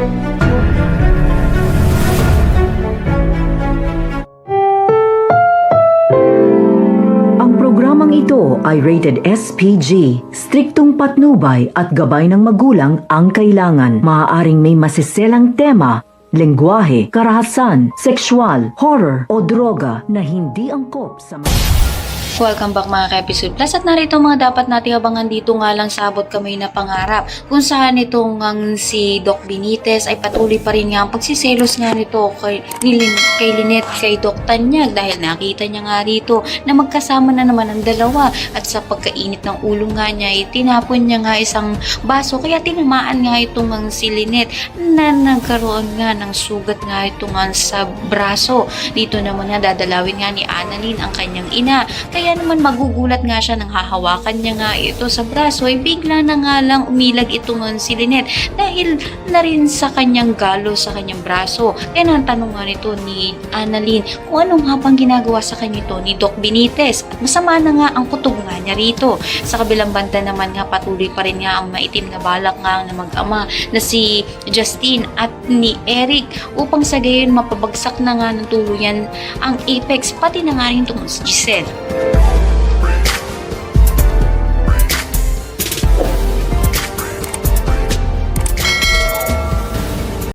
Ang programang ito ay rated SPG, striktong patnubay at gabay ng magulang ang kailangan. Maaaring may masiselang tema, lengguwahe, karahasan, sexual, horror o droga na hindi angkop sa Welcome back mga ka-episode plus at narito mga dapat nating abangan dito nga lang sa Abot Kamay na Pangarap kung saan itong si Doc Benitez ay patuloy pa rin nga ang pagsiselos nga nito kay Lynette, kay Doc Tanyag dahil nakita niya nga rito na magkasama na naman ang dalawa at sa pagkainit ng ulo nga niya ay tinapon niya nga isang baso kaya tinamaan nga itong si Lynette na nagkaroon nga ng sugat nga ito nga sa braso. Dito naman nga dadalawin nga ni Annalyn ang kanyang ina. Kaya naman magugulat nga siya nang hahawakan niya nga ito sa braso ay bigla na nga lang umilag ito nga si Lynette dahil na rin sa kanyang galo sa kanyang braso. Kaya natanong nga nito ni Annalyn kung anong hapang ginagawa sa kanya ito ni Doc Benitez at masama na nga ang kutob nga niya rito. Sa kabilang banda naman nga patuloy pa rin nga ang maitim na balak nga na mag-ama na si Justine at ni Eric upang sa gayon mapabagsak na nga ng tuluyan ang Apex pati na nga rin itong si Giselle.